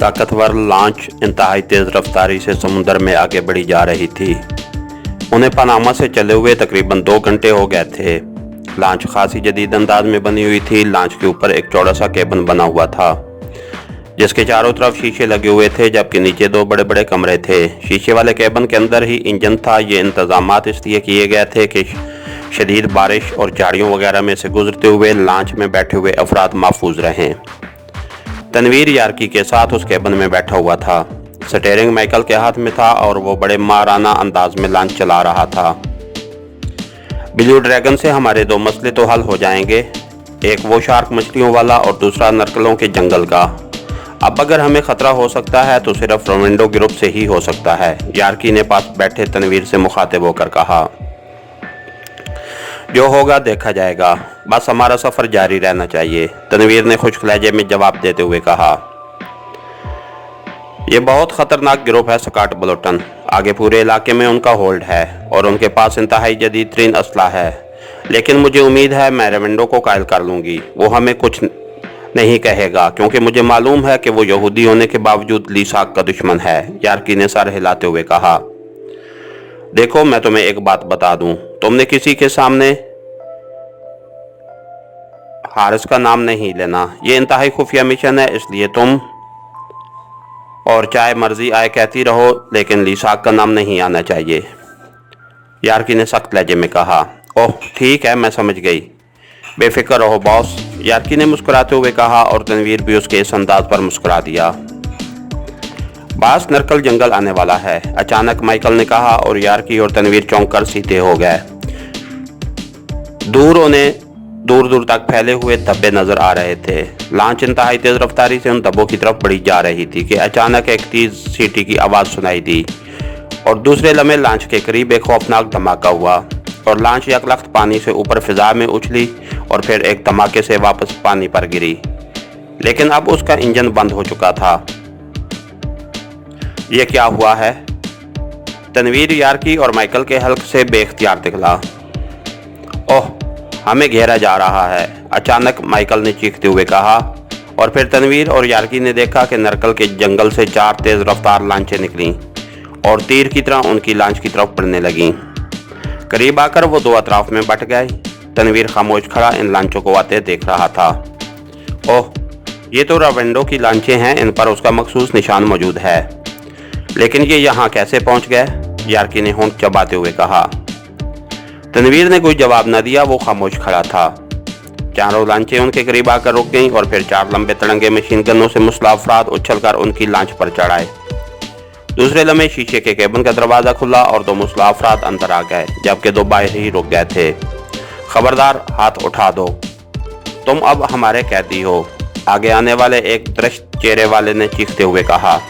ताकतवर लॉन्च इंतहाई तेज़ रफ्तारी से समुद्र में आगे बढ़ी जा रही थी। उन्हें पनामा से चले हुए तकरीबन 2 घंटे हो गए थे। लॉन्च खासी जदीद अंदाज में बनी हुई थी। लॉन्च के ऊपर एक चौड़ा सा केबिन बना हुआ था जिसके चारों तरफ शीशे लगे हुए थे, जबकि नीचे 2 बड़े बड़े कमरे थे। शीशे वाले केबिन के अंदर ही इंजन था। ये इंतजामात इसलिए किए गए थे कि शदीद बारिश और झाड़ियों वगैरह में से गुजरते हुए लॉन्च में बैठे हुए अफराद महफूज रहें। तनवीर यार्की के साथ उस केबिन में बैठा हुआ था। स्टीयरिंग माइकल के हाथ में था और वो बड़े माराना अंदाज में लॉन्च चला रहा था। ब्लू ड्रैगन से हमारे 2 मसले तो हल हो जाएंगे, एक वो शार्क मछलियों वाला और दूसरा नरकलों के जंगल का। अब अगर हमें खतरा हो सकता है तो सिर्फ रोमेंडो ग्रुप से ही हो सकता है, यार्की ने पास बैठे तनवीर से मुखातिब होकर कहा। जो होगा देखा जाएगा, बस हमारा सफ़र जारी रहना चाहिए, तनवीर ने खुश्क लहजे में जवाब देते हुए कहा। यह बहुत ख़तरनाक गिरोह है स्कॉट ब्लोटन। आगे पूरे इलाके में उनका होल्ड है और उनके पास इंतहाई जदीद तरीन असला है, लेकिन मुझे उम्मीद है मैं रेवेंडो को कायल कर लूँगी। वो हमें कुछ नहीं कहेगा क्योंकि मुझे मालूम है कि वो यहूदी होने के बावजूद लीसाक का दुश्मन है, यार्की ने सर हिलाते हुए कहा। देखो, मैं तुम्हें एक बात बता दूं, तुमने किसी के सामने हारिस का नाम नहीं लेना। ये इंतहाई खुफिया मिशन है, इसलिए तुम और चाहे मर्जी आए कहती रहो, लेकिन लीसाक का नाम नहीं आना चाहिए, यार्की ने सख्त लहजे में कहा। ओह ठीक है, मैं समझ गई, बेफिक्र रहो बॉस, यार्की ने मुस्कुराते हुए कहा और तनवीर भी उसके इस अंदाज पर मुस्कुरा दिया। बास नरकल जंगल आने वाला है, अचानक माइकल ने कहा और यार्की और तनवीर चौंक कर सीधे हो गए। दूर दूर तक फैले हुए धब्बे नजर आ रहे थे। लॉन्च इंतहाई तेज रफ्तारी से उन धब्बों की तरफ बढ़ी जा रही थी कि अचानक एक तेज सीटी की आवाज़ सुनाई दी और दूसरे लम्हे लॉन्च के करीब एक खौफनाक धमाका हुआ और लॉन्च यकलख्त पानी से ऊपर फिजा में उछली और फिर एक धमाके से वापस पानी पर गिरी, लेकिन अब उसका इंजन बंद हो चुका था। ये क्या हुआ है? तनवीर यार्की और माइकल के हल्क से बेख्तियार दिखला। ओह, हमें घेरा जा रहा है, अचानक माइकल ने चीखते हुए कहा और फिर तनवीर और यार्की ने देखा कि नरकल के जंगल से 4 तेज़ रफ्तार लांचें निकलीं और तीर की तरह उनकी लांच की तरफ बढ़ने लगीं। करीब आकर वो 2 अतराफ में बट गए। तनवीर खामोश खड़ा इन लांचों को आते देख रहा था। ओह, ये तो रेवेंडो की लांचें हैं, इन पर उसका मखसूस निशान मौजूद है, लेकिन ये यहाँ कैसे पहुँच गए? यार्की ने होंठ चबाते हुए कहा। तनवीर ने कोई जवाब न दिया, वो खामोश खड़ा था। चारों लांचें उनके करीब आकर रुक गईं और फिर 4 लंबे तिरंगे मशीन गनों से मुसल्लह अफराद उछलकर उनकी लांच पर चढ़ाए। दूसरे लम्हे शीशे के केबिन का दरवाज़ा खुला और 2 मुसल्लह अफराद अंदर आ गए, जबकि 2 बाहर ही रुक गए थे। खबरदार, हाथ उठा दो, तुम अब हमारे कैदी हो, आगे आने वाले एक दृष्ट चेहरे वाले ने चीखते हुए कहा।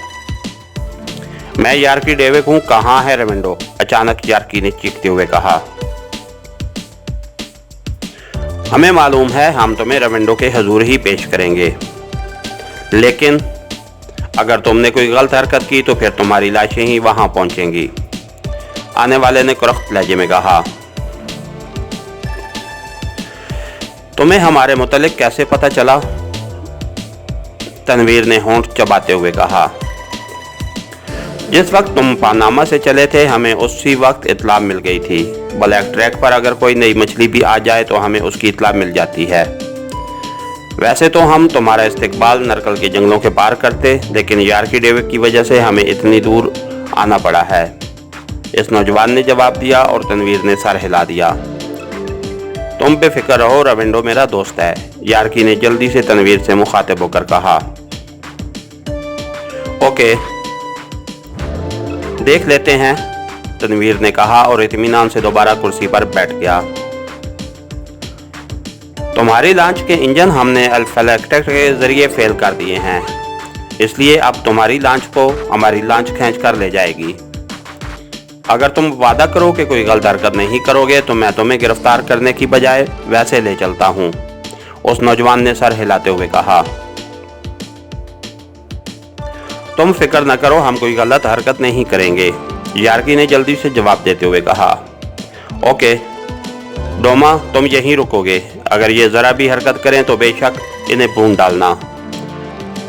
मैं यार्की डेविक हूँ, कहाँ है रेवेंडो? अचानक यार्की ने चीखते हुए कहा। हमें मालूम है, हम तुम्हें रेवेंडो के हजूर ही पेश करेंगे, लेकिन अगर तुमने कोई गलत हरकत की तो फिर तुम्हारी लाशें ही वहां पहुंचेंगी, आने वाले ने कुरख्त लहजे में कहा। तुम्हें हमारे मुतालिक कैसे पता चला? तनवीर ने होंठ चबाते हुए कहा। जिस वक्त तुम पनामा से चले थे, हमें उसी वक्त इत्तला मिल गई थी। ब्लैक ट्रैक पर अगर कोई नई मछली भी आ जाए तो हमें उसकी इत्तला मिल जाती है। वैसे तो हम तुम्हारा इस्तेकबाल नरकल के जंगलों के पार करते, लेकिन यार्की डेविक की वजह से हमें इतनी दूर आना पड़ा है, इस नौजवान ने जवाब दिया और तनवीर ने सर हिला दिया। तुम बेफिक्र रहो, रेवेंडो मेरा दोस्त है, यार्की ने जल्दी से तनवीर से मुखातिब होकर कहा। ओके, देख लेते हैं, तनवीर ने कहा और इत्मीनान से दोबारा कुर्सी पर बैठ गया। तुम्हारी लॉन्च के इंजन हमने अल्फालेक्टेक के जरिए फेल कर दिए हैं, इसलिए अब तुम्हारी लॉन्च को हमारी लॉन्च खींच कर ले जाएगी। अगर तुम वादा करो कि कोई गलत हरकत नहीं करोगे तो मैं तुम्हें गिरफ्तार करने की बजाय वैसे ले चलता हूँ, उस नौजवान ने सर हिलाते हुए कहा। तुम फिक्र न करो, हम कोई गलत हरकत नहीं करेंगे, यार्की ने जल्दी से जवाब देते हुए कहा। ओके डोमा, तुम यहीं रुकोगे, अगर ये ज़रा भी हरकत करें तो बेशक इन्हें भून डालना।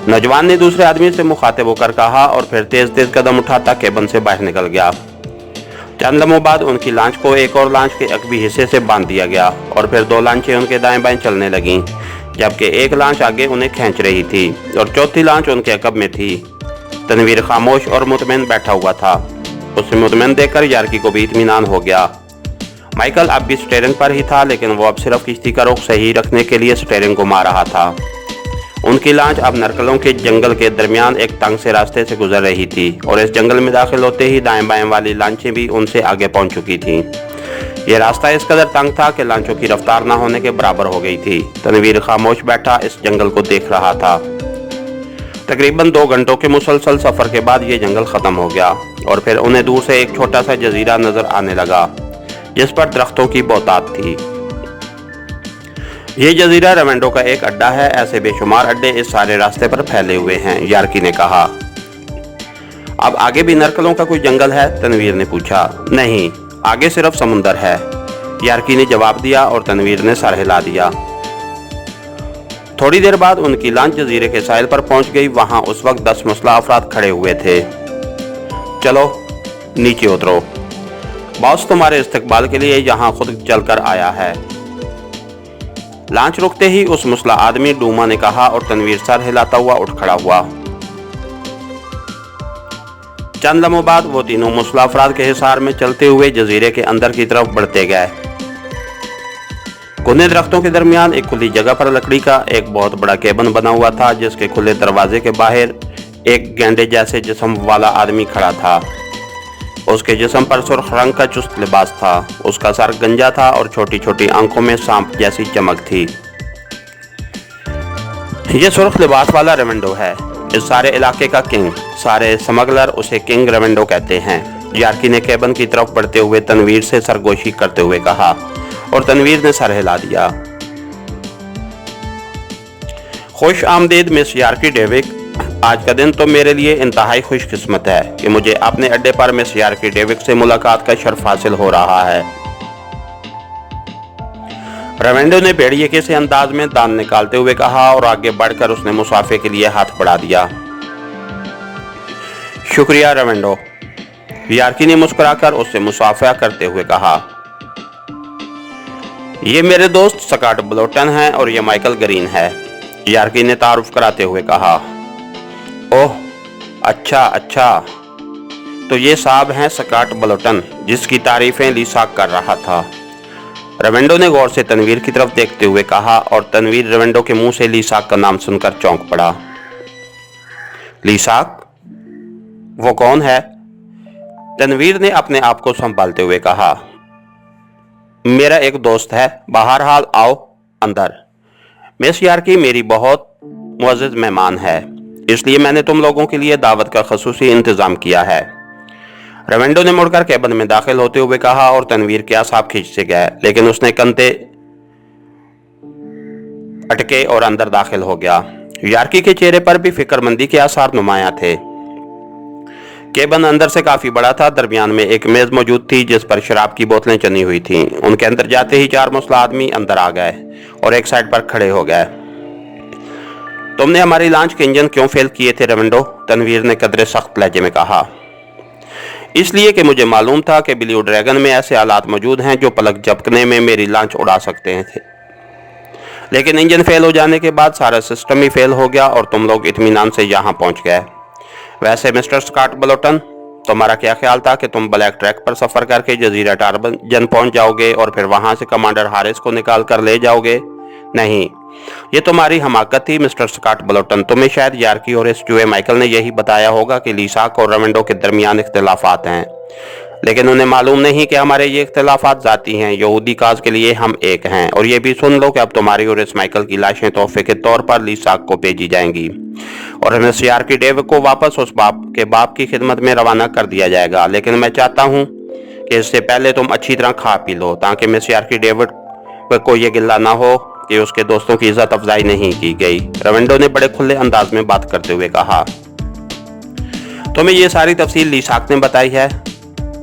नौजवान ने दूसरे आदमी से मुखातिब होकर कहा और फिर तेज तेज कदम उठाता केबिन से बाहर निकल गया। चंद लम्हों बाद उनकी लांच को एक और लांच के अगबी हिस्से से बांध दिया गया और फिर दो लांचें उनके दाएं बाएं चलने लगीं, जबकि एक लांच आगे उन्हें खींच रही थी और चौथी लांच उनके अकब में थी। तनवीर खामोश और मुतमईन बैठा हुआ था। उसे मुतमईन देखकर यार्की को भी इत्मीनान हो गया। माइकल अब भी स्टीयरिंग पर ही था, लेकिन वो अब सिर्फ किश्ती का रुख सही रखने के लिए स्टीयरिंग घुमा रहा था। उनकी लांच अब नरकलों के जंगल के दरमियान एक तंग से रास्ते से गुजर रही थी और इस जंगल में दाखिल होते ही दाएं बाएं वाली लांचें भी उनसे आगे पहुंच चुकी थीं। यह रास्ता इस कदर तंग था कि लांचों की रफ्तार न होने के बराबर हो गई थी। तनवीर खामोश बैठा इस जंगल को देख रहा था। तकरीबन 2 घंटों के मुसलसल सफर के बाद ये जंगल खत्म हो गया और फिर उन्हें दूर से एक छोटा सा जजीरा नजर आने लगा जिस पर दरख्तों की बहुतात थी। ये जजीरा रेवेंडो का एक अड्डा है। ऐसे बेशुमार अड्डे इस सारे रास्ते पर फैले हुए हैं, यार्की ने कहा। अब आगे भी नरकलों का कोई जंगल है? तनवीर ने पूछा। नहीं, आगे सिर्फ समुंदर है, यार्की ने जवाब दिया और तनवीर ने सर हिला दिया। थोड़ी देर बाद उनकी लांच जजीरे के साहिल पर पहुंच गई। वहां उस वक्त 10 मुसल्लह अफराद खड़े हुए थे। चलो नीचे उतरो, बॉस तुम्हारे इस्तकबाल के लिए यहाँ खुद चलकर आया है। लांच रुकते ही उस मुसल्लह आदमी डूमा ने कहा और तनवीर सर हिलाता हुआ उठ खड़ा हुआ। चंद लम्हों बाद वो तीनों मुसल्लह अफराद के हिसार में चलते हुए जजीरे के अंदर की तरफ बढ़ते गए। घने दरख्तों के दरमियान एक खुली जगह पर लकड़ी का एक बहुत बड़ा केबिन बना हुआ था, जिसके खुले दरवाजे के बाहर एक गेंडे जैसे जिस्म वाला आदमी खड़ा था। उसके जिस्म पर सुर्ख रंग का चुस्त लिबास था। उसका सर गंजा था और छोटी छोटी आंखों में सांप जैसी चमक थी। ये सुर्ख लिबास वाला रेवेंडो है, इस सारे इलाके का किंग। सारे स्मगलर उसे किंग रेवेंडो कहते हैं, यार्की ने केबिन की तरफ बढ़ते हुए तनवीर से सरगोशी करते हुए कहा और तनवीर ने सर हिला दिया। खुश आमदीद मिस यार्की डेविक। आज का दिन तो मेरे लिए इंतहाई खुशकिस्मत है कि मुझे अपने अड्डे पर मिस यार्की डेविक से मुलाकात का शर्फ हासिल हो रहा है। रेवेंडो ने भेड़िए से अंदाज में दान निकालते हुए कहा और आगे बढ़कर उसने मुसाफे के लिए हाथ बढ़ा दिया। शुक्रिया रेवेंडो, यार्की ने मुस्कुराकर उससे मुसाफा करते हुए कहा। ये मेरे दोस्त स्कॉट ब्लोटन हैं और ये माइकल ग्रीन है, यार्की ने तारुफ कराते हुए कहा। ओह अच्छा, तो ये साहब हैं स्कॉट ब्लोटन, जिसकी तारीफें लीसाक कर रहा था। रेवेंडो ने गौर से तनवीर की तरफ देखते हुए कहा और तनवीर रेवेंडो के मुंह से लीसाक का नाम सुनकर चौंक पड़ा। लीसाक? वो कौन है? तनवीर ने अपने आप को संभालते हुए कहा। मेरा एक दोस्त है, बहरहाल आओ अंदर। मिस यार्की मेरी बहुत मुअज़्ज़ज़ मेहमान है, इसलिए मैंने तुम लोगों के लिए दावत का ख़ुसूसी इंतज़ाम किया है। रेवेंडो ने मुड़कर केबिन में दाखिल होते हुए कहा और तनवीर के आसाब खींचते गए, लेकिन उसने कंधे अटके और अंदर दाखिल हो गया। यार्की के चेहरे पर भी फिक्रमंदी के आसार नुमाया थे। केबिन अंदर से काफी बड़ा था। दरमियान में एक मेज मौजूद थी जिस पर शराब की बोतलें चनी हुई थीं। उनके अंदर जाते ही 4 मुसल्लह आदमी अंदर आ गए और एक साइड पर खड़े हो गए। तुमने हमारी लॉन्च के इंजन क्यों फेल किए थे रेवेंडो? तनवीर ने कदरे सख्त लहजे में कहा। इसलिए कि मुझे मालूम था कि ब्लू ड्रैगन में ऐसे आलात मौजूद हैं जो पलक झपकने में मेरी लॉन्च उड़ा सकते थे, लेकिन इंजन फेल हो जाने के बाद सारा सिस्टम ही फेल हो गया और तुम लोग इत्मीनान से यहाँ पहुँच गए। वैसे मिस्टर स्कॉट ब्लोटन, तुम्हारा क्या ख्याल था कि तुम ब्लैक ट्रैक पर सफर करके जजीरा टारबन पहुंच जाओगे और फिर वहां से कमांडर हारिस को निकाल कर ले जाओगे? नहीं, ये तुम्हारी हमाकत थी मिस्टर स्कॉट ब्लोटन। तुम्हें शायद यार्की और इस चूहे माइकल ने यही बताया होगा कि लीसाक और रेवेंडो के दरमियान इख्तिलाफात हैं, लेकिन उन्हें मालूम नहीं कि हमारे ये इख्तिलाफात जाती हैं। यहूदी काज के लिए हम एक हैं। और ये भी सुन लो कि अब तुम्हारी और इस माइकल की लाशें तोहफे के तौर पर लीसाक को भेजी जाएंगी और मिस यार्की डेविक को वापस उस बाप की खिदमत में रवाना कर दिया जाएगा। लेकिन मैं चाहता हूँ कि इससे पहले तुम अच्छी तरह खा पी लो, ताकि मिस यार्की डेविक को ये गिल्ला ना हो कि उसके दोस्तों की इज्जत अफजाई नहीं की गई। रेवेंडो ने बड़े खुले अंदाज में बात करते हुए कहा। तुम्हें ये सारी तफसील लीसाक ने बताई है?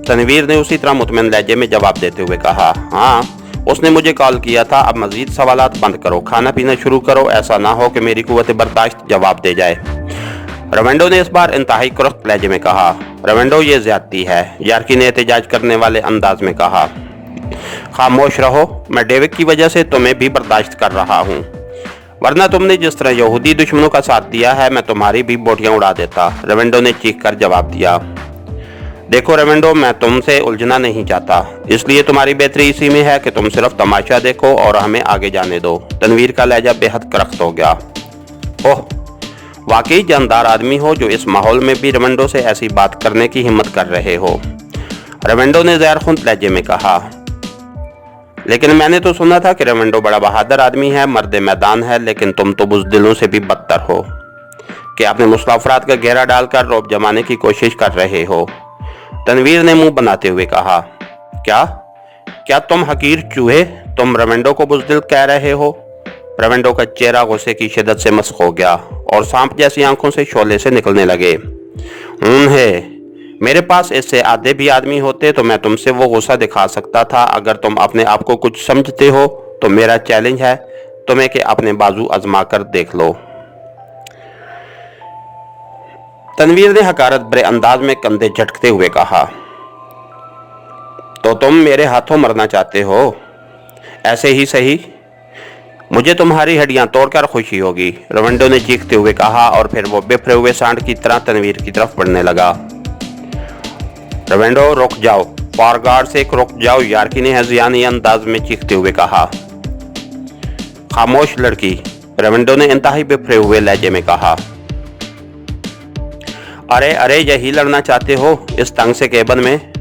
तनवीर ने उसी तरह मुतमईन लहजे में जवाब देते हुए कहा। हाँ, उसने मुझे कॉल किया था। अब मजीद सवालात बंद करो, खाना पीना शुरू करो, ऐसा ना हो कि मेरी कुव्वत बर्दाश्त जवाब दे जाए। रेवेंडो ने इस बार इंतहाई कुरख्त लहजे में कहा। रेवेंडो, ये ज्यादती है, यार्की ने एहतजाज करने वाले अंदाज में कहा। खामोश रहो, मैं डेविड की वजह से तुम्हें भी बर्दाश्त कर रहा हूँ, वरना तुमने जिस तरह यहूदी दुश्मनों का साथ दिया है मैं तुम्हारी भी बोटियां उड़ा देता। रेवेंडो ने चीख कर जवाब दिया। देखो रेवेंडो, मैं तुमसे उलझना नहीं चाहता, इसलिए तुम्हारी बेहतरी इसी में है कि तुम सिर्फ तमाशा देखो और हमें आगे जाने दो। तनवीर का लहजा बेहद करख्त हो गया। ओह, वाकई जानदार आदमी हो जो इस माहौल में भी रेवेंडो से ऐसी बात करने की हिम्मत कर रहे हो, रेवेंडो ने ज़हरखुंद लहजे में कहा। लेकिन मैंने तो सुना था कि रेवेंडो बड़ा बहादुर आदमी है, मर्द मैदान है, लेकिन तुम तो बुज़दिलों से भी बदतर हो कि अपने मुस्लाफरात का घेरा डालकर रौब जमाने की कोशिश कर रहे हो। तनवीर ने मुंह बनाते हुए कहा। क्या तुम हकीर चूहे, तुम रेवेंडो को बुज़दिल कह रहे हो? रेवेंडो का चेहरा गुस्से की शिद्दत से मस्क हो गया और सांप जैसी आंखों से शोले से निकलने लगे। है, मेरे पास इससे आधे भी आदमी होते तो मैं तुमसे वो गुस्सा दिखा सकता था। अगर तुम अपने आप को कुछ समझते हो तो मेरा चैलेंज है तुम्हें कि अपने बाजू आजमा कर देख लो। तनवीर ने हकारत भरे अंदाज में कंधे झटकते हुए कहा। तो तुम मेरे हाथों मरना चाहते हो? ऐसे ही सही, मुझे तुम्हारी हड्डियां तोड़कर खुशी होगी, रेवेंडो ने चीखते हुए कहा और फिर वो बिफरे हुए सांड की तरह तनवीर की तरफ बढ़ने लगा। रेवेंडो, रुक जाओ, फॉरगार्ड से रुक जाओ, यार्की ने हज़ियानी अंदाज में चीखते हुए कहा। खामोश लड़की, रेवेंडो ने इंतहाई बिफरे हुए लहजे में कहा। अरे यही लड़ना चाहते हो इस तंग से केबन में?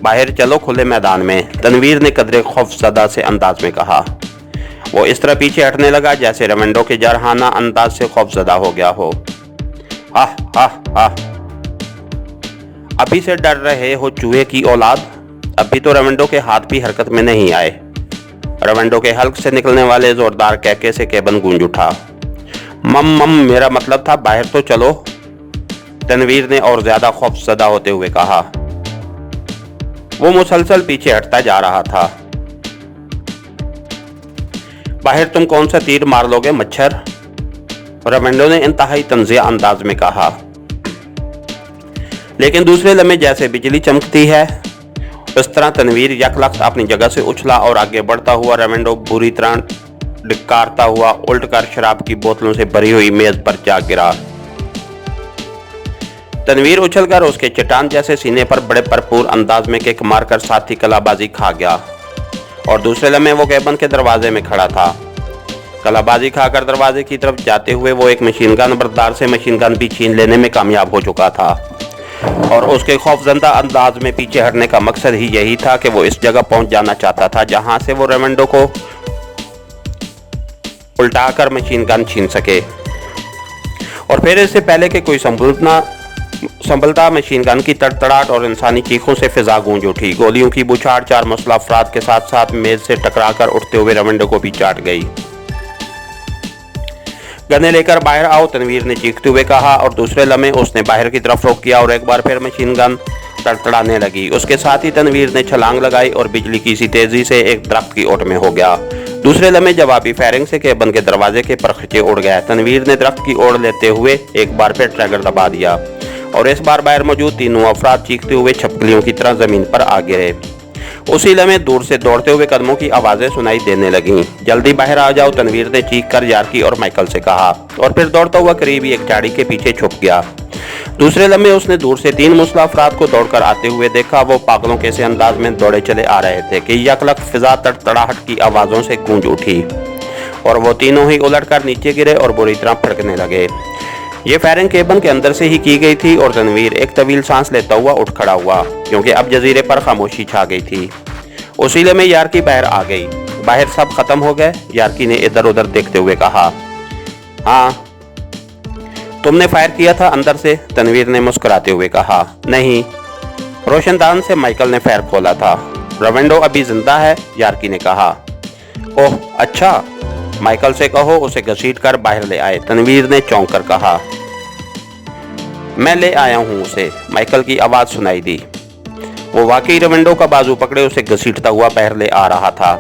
बाहर चलो खुले मैदान में, तनवीर ने कदरे खौफज़दा से अंदाज में कहा। वो इस तरह पीछे हटने लगा जैसे रेवेंडो के जरहाना अंदाज से खौफज़दा हो गया हो। अभी से डर रहे हो चूहे की औलाद? अभी तो रेवेंडो के हाथ भी हरकत में नहीं आए। रेवेंडो के हल्क से निकलने वाले जोरदार कहके से केबन गूंज उठा। मम, मेरा मतलब था बाहर तो चलो, तनवीर ने और ज्यादा खौफज़दा होते हुए कहा। वो मुसलसल पीछे हटता जा रहा था। बाहर तुम कौन सा तीर मार लोगे मच्छर? रेवेंडो ने इंतहाई तंज़िया अंदाज में कहा। लेकिन दूसरे लम्हे जैसे बिजली चमकती है उस तरह तनवीर यकलख्त अपनी जगह से उछला और आगे बढ़ता हुआ रेवेंडो बुरी तरह डिकारता हुआ उल्टकर शराब की बोतलों से भरी हुई मेज पर जा गिरा। तनवीर उछलकर उसके चट्टान जैसे सीने पर बड़े भरपूर अंदाज में किक मारकर साथी कलाबाजी खा गया और दूसरे लम्हे वो केबन के दरवाजे में खड़ा था। कलाबाजी खाकर दरवाजे की तरफ जाते हुए वो एक मशीन गन बरदार से मशीन गन भी छीन लेने में कामयाब हो चुका था और उसके खौफजदा अंदाज में पीछे हटने का मकसद ही यही था कि वो इस जगह पहुंच जाना चाहता था जहां से वो रेवेंडो को उल्टाकर मशीन गन छीन सके और फिर इससे पहले कि कोई संभलता मशीन गन की तड़तड़ाहट और इंसानी चीखों से फिजा गूंज उठी। गोलियों की बुछाड़ चार मुसल्लह अफराद के साथ साथ मेज से टकराकर उठते हुए रेवेंडो को भी चाट गई। गन्ने लेकर बाहर आओ, तनवीर ने चीखते हुए कहा और दूसरे लम्हे उसने बाहर की तरफ रुख किया और एक बार फिर मशीन गन तड़तड़ाने लगी। उसके साथ ही तनवीर ने छलांग लगाई और बिजली की सी तेजी से एक दरख्त की ओट में हो गया। दूसरे लम्हे जवाबी फायरिंग से केबन के दरवाजे के परखचे उड़ गए। तनवीर ने दरख्त की ओर लेते हुए एक बार फिर ट्रैगर दबा दिया और इस बार बाहर मौजूद तीनों अफराद चीखते हुए छपकलियों की तरह जमीन पर आ गिरे। उसी लम्हे दूर से दौड़ते हुए कदमों की आवाजें सुनाई देने लगीं। जल्दी बाहर आ जाओ, तनवीर ने चीख कर यार्की और माइकल से कहा और फिर दौड़ता हुआ करीबी एक झाड़ी के पीछे छुप गया। दूसरे लम्हे उसने दूर से तीन मुसल्लह अफराद को दौड़कर आते हुए देखा। वो पागलों के से अंदाज में दौड़े चले आ रहे थे कि यकलक फिजा तड़तड़ाहट की आवाजों से गूंज उठी और वो तीनों ही उलटकर नीचे गिरे और बुरी तरह फड़कने लगे। ये फायरिंग केबन के अंदर से ही की गई थी और तनवीर एक तवील सांस लेता हुआ उठ खड़ा हुआ क्योंकि अब जजीरे पर खामोशी छा गई थी। उसी में यार्की बाहर आ गई। बाहर सब खत्म हो गए, यार्की ने इधर उधर देखते हुए कहा। हाँ, तुमने फायर किया था अंदर से, तनवीर ने मुस्कुराते हुए कहा। नहीं, रोशनदान से माइकल ने फायर खोला था। रेवेंडो अभी जिंदा है, यार्की ने कहा। ओह अच्छा, माइकल से कहो उसे घसीट कर बाहर ले आए, तनवीर ने चौंक कर कहा। मैं ले आया हूँ उसे, माइकल की आवाज़ सुनाई दी। वो वाकई रेवेंडो का बाजू पकड़े उसे घसीटता हुआ बाहर ले आ रहा था।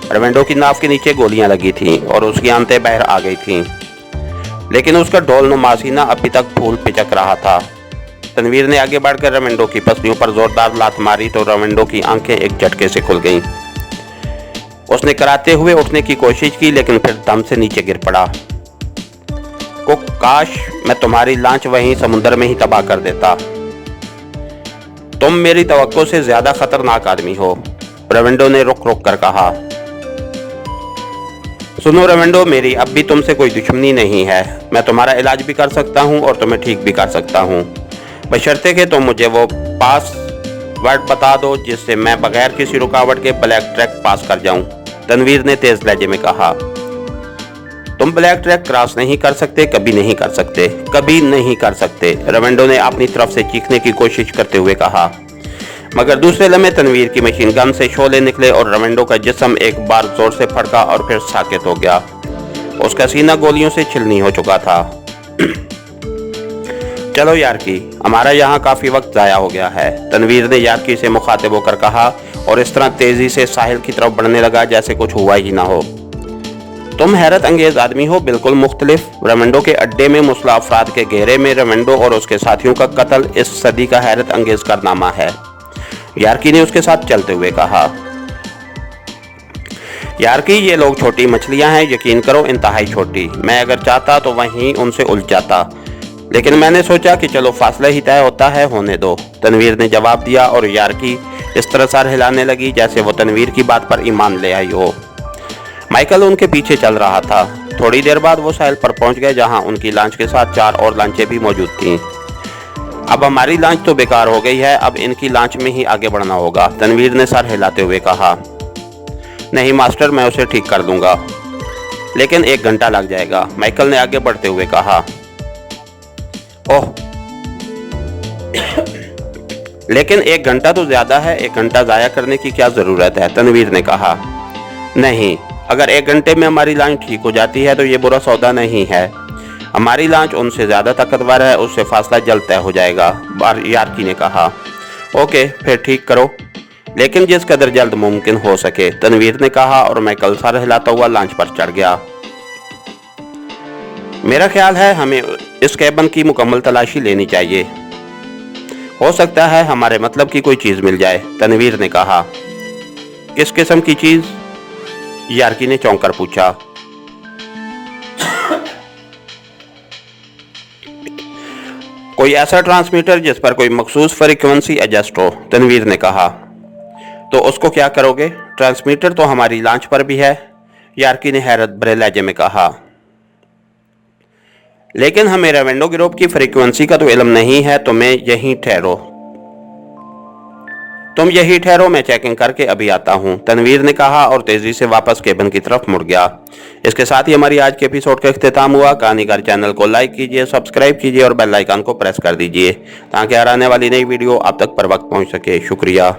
रविंदो की नाव के नीचे गोलियां लगी थीं और उसकी आंतें बाहर आ गई थीं, लेकिन उसका ढोलनुमा सीना अभी तक फूल पिचक रहा था। तनवीर ने आगे बढ़कर रविंदो की पसलियों पर जोरदार लात मारी तो रविंदो की आंखें एक झटके से खुल गईं। उसने कराते हुए उठने की कोशिश की, लेकिन फिर दम से नीचे गिर पड़ा। काश मैं तुम्हारी लांच वहीं समुद्र में ही तबाह कर देता। तुम मेरी तवक्को से ज्यादा खतरनाक आदमी हो, रविंदो ने रुक रुक कर कहा। सुनो रविंदो, मेरी अब भी तुमसे कोई दुश्मनी नहीं है। मैं तुम्हारा इलाज भी कर सकता हूँ और तुम्हें ठीक भी कर सकता हूँ, बशर्ते कि तुम मुझे वो पासवर्ड बता दो जिससे मैं बगैर किसी रुकावट के ब्लैक ट्रैक पास कर जाऊं, तनवीर ने तेज लहजे में कहा। तुम ब्लैक ट्रैक क्रॉस नहीं कर सकते, कभी नहीं कर सकते, कभी नहीं कर सकते, रविंदो ने अपनी तरफ से चीखने की कोशिश करते हुए कहा। मगर दूसरे लम्हे तनवीर की मशीन गन से शोले निकले और रविंदो का जिस्म एक बार जोर से फड़का और फिर साकित हो गया। उसका सीना गोलियों से छिलनी हो चुका था। चलो यार्की, हमारा यहाँ काफी वक्त जाया हो गया है, तनवीर ने यार्की से मुखातिब होकर कहा और इस तरह तेजी से साहिल की तरफ बढ़ने लगा जैसे कुछ हुआ ही ना हो। तुम हैरत अंगेज आदमी हो, बिल्कुल मुख्तलिफ। रविंदो के अड्डे में मुस्लिम अफराद के घेरे में रविंदो और उसके साथियों का कत्ल इस सदी का हैरत अंगेज कारनामा है, यार्की ने उसके साथ चलते हुए कहा। यार्की, ये लोग छोटी मछलियां हैं, यकीन करो इंतहाई छोटी। मैं अगर चाहता तो वहीं उनसे उलझ जाता, लेकिन मैंने सोचा कि चलो फासला ही तय होता है, होने दो, तनवीर ने जवाब दिया और यार्की इस तरह सर हिलाने लगी जैसे वो तनवीर की बात पर ईमान ले आई हो। माइकल उनके पीछे चल रहा था। थोड़ी देर बाद वो साहिल पर पहुंच गए जहां उनकी लॉन्च के साथ 4 और लॉन्चें भी मौजूद थीं। अब हमारी लॉन्च तो बेकार हो गई है, अब इनकी लॉन्च में ही आगे बढ़ना होगा, तनवीर ने सर हिलाते हुए कहा। नहीं मास्टर, मैं उसे ठीक कर दूंगा, लेकिन 1 घंटा लग जाएगा, माइकल ने आगे बढ़ते हुए कहा। ओह, लेकिन 1 घंटा तो ज्यादा है, 1 घंटा जाया करने की क्या जरूरत है, तनवीर ने कहा। नहीं, अगर 1 घंटे में हमारी लॉन्च ठीक हो जाती है तो ये बुरा सौदा नहीं है। हमारी लॉन्च उनसे ज्यादा ताकतवर है, उससे फासला जल्द तय हो जाएगा, यार्की ने कहा। ओके, फिर ठीक करो, लेकिन जिस कदर जल्द मुमकिन हो सके, तनवीर ने कहा और माइकल सर हिलाता हुआ लॉन्च पर चढ़ गया। मेरा ख्याल है हमें इस कैबिन की मुकम्मल तलाशी लेनी चाहिए, हो सकता है हमारे मतलब की कोई चीज मिल जाए, तनवीर ने कहा। किस किस्म की चीज, यार्की ने चौंक कर पूछा। कोई ऐसा ट्रांसमीटर जिस पर कोई मखसूस फ्रीक्वेंसी एडजस्ट हो, तनवीर ने कहा। तो उसको क्या करोगे? ट्रांसमीटर तो हमारी लॉन्च पर भी है, यार्की ने हैरत भरे लहजे में कहा। लेकिन हमें रविंदो ग्रुप की फ्रीक्वेंसी का तो इल्म नहीं है, तुम यहीं ठहरो, मैं चेकिंग करके अभी आता हूं, तनवीर ने कहा और तेजी से वापस केबिन की तरफ मुड़ गया। इसके साथ ही हमारी आज के एपिसोड का इख्तिताम हुआ। कहानीकार चैनल को लाइक कीजिए, सब्सक्राइब कीजिए और बेल आइकन को प्रेस कर दीजिए ताकि हर आने वाली नई वीडियो आप तक पर वक्त पहुंच सके। शुक्रिया।